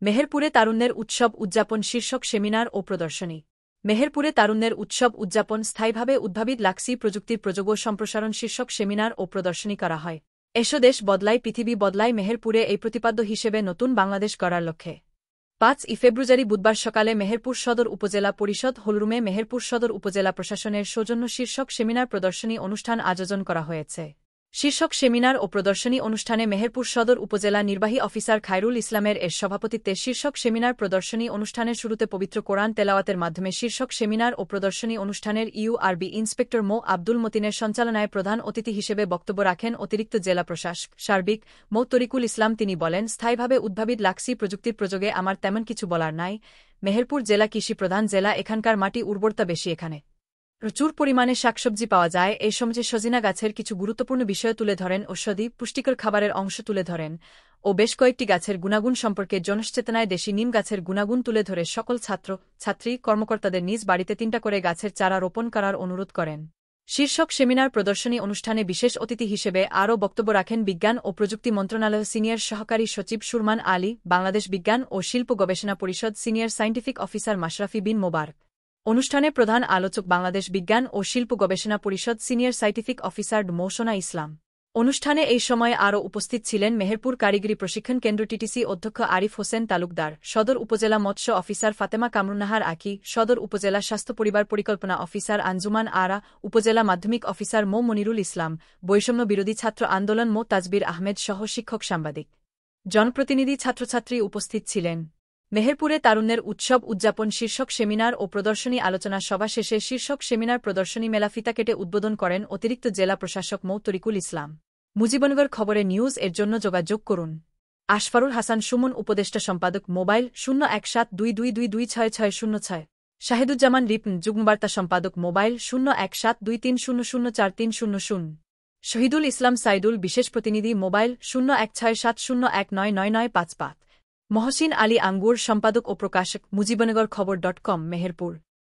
মেহেরপুরে তারুণ্যের উৎসব উদযাপন শীর্ষক সেমিনার ও প্রদর্শনী। মেহেরপুরে তারুণ্যের উৎসব উদযাপন স্থায়ীভাবে উদ্ভাবিত লাক্সি প্রযুক্তির প্রযোগ ও সম্প্রসারণ শীর্ষক সেমিনার ও প্রদর্শনী করা হয়। এসো দেশ বদলায় পৃথিবী বদলায় মেহেরপুরে এই প্রতিপাদ্য হিসেবে নতুন বাংলাদেশ গড়ার লক্ষ্যে 5ই ফেব্রুয়ারি বুধবার সকালে মেহেরপুর সদর উপজেলা পরিষদ হলরুমে মেহেরপুর সদর উপজেলা প্রশাসনের সৌজন্য শীর্ষক সেমিনার প্রদর্শনী অনুষ্ঠান আয়োজন করা হয়েছে। শীর্ষক সেমিনার ও প্রদর্শনী অনুষ্ঠানে মেহেরপুর সদর উপজেলা নির্বাহী অফিসার খায়রুল ইসলামের সভাপতিত্বে শীর্ষক সেমিনার প্রদর্শনী অনুষ্ঠানের শুরুতে পবিত্র কোরআন তেলাওয়াতের মাধ্যমে শীর্ষক সেমিনার ও প্রদর্শনী অনুষ্ঠানের ইউআরবি ইন্সপেক্টর মো আব্দুল মতিনের সঞ্চালনায় প্রধান অতিথি হিসেবে বক্তব্য রাখেন অতিরিক্ত জেলা প্রশাসক সার্বিক মো তরিকুল ইসলাম। তিনি বলেন, স্থায়ীভাবে উদ্ভাবিত লাক্সি প্রযুক্তির প্রযোগে আমার তেমন কিছু বলার নাই। মেহেরপুর জেলা কৃষি প্রধান জেলা, এখানকার মাটি উর্বরতা বেশি, এখানে প্রচুর পরিমাণে শাকসবজি পাওয়া যায়। এই সমাজে সজিনা গাছের কিছু গুরুত্বপূর্ণ বিষয় তুলে ধরেন, ঔষধি পুষ্টিকর খাবারের অংশ তুলে ধরেন ও বেশ কয়েকটি গাছের গুণাগুণ সম্পর্কে জনসচেতনায় দেশি নিম গাছের গুণাগুণ তুলে ধরে সকল ছাত্র ছাত্রী কর্মকর্তাদের নিজ বাড়িতে 3টা করে গাছের চারা রোপণ করার অনুরোধ করেন। শীর্ষক সেমিনার প্রদর্শনী অনুষ্ঠানে বিশেষ অতিথি হিসেবে আরও বক্তব্য রাখেন বিজ্ঞান ও প্রযুক্তি মন্ত্রণালয় সিনিয়র সহকারী সচিব সুরমান আলী, বাংলাদেশ বিজ্ঞান ও শিল্প গবেষণা পরিষদ সিনিয়র সায়েন্টিফিক অফিসার মাশরাফি বিন মোবারক। অনুষ্ঠানে প্রধান আলোচক বাংলাদেশ বিজ্ঞান ও শিল্প গবেষণা পরিষদ সিনিয়র সায়েন্টিফিক অফিসার মোহসনা ইসলাম। অনুষ্ঠানে এই সময় আরও উপস্থিত ছিলেন মেহেরপুর কারিগরি প্রশিক্ষণ কেন্দ্র টিটিসি অধ্যক্ষ আরিফ হোসেন তালুকদার, সদর উপজেলা মৎস্য অফিসার ফাতেমা কামরুন্নাহার আকি, সদর উপজেলা স্বাস্থ্য পরিবার পরিকল্পনা অফিসার আঞ্জুমান আরা, উপজেলা মাধ্যমিক অফিসার মো মনিরুল ইসলাম, বৈষম্য বিরোধী ছাত্র আন্দোলন মো তাজবির আহমেদ সহ শিক্ষক সাংবাদিক জনপ্রতিনিধি ছাত্রছাত্রী উপস্থিত ছিলেন। মেহেরপুরে তারুণ্যের উৎসব উদযাপন শীর্ষক সেমিনার ও প্রদর্শনী আলোচনা সভা শেষে শীর্ষক সেমিনার প্রদর্শনী মেলা ফিতা কেটে উদ্বোধন করেন অতিরিক্ত জেলা প্রশাসক মো তরিকুল ইসলাম। মুজিবনগর খবরে নিউজ এর জন্য যোগাযোগ করুন। আশফারুল হাসান সুমন, উপদেষ্টা সম্পাদক, মোবাইল 017222266606। শাহিদুজ্জামান রিপন, যুগ্মবার্তা সম্পাদক, মোবাইল 017230043000। শহীদুল ইসলাম সাইদুল, বিশেষ প্রতিনিধি, মোবাইল 016701999955। মহসিন আলী আঙ্গুর, সম্পাদক ও প্রকাশক, মুজিবনগর খবর.com, মেহেরপুর।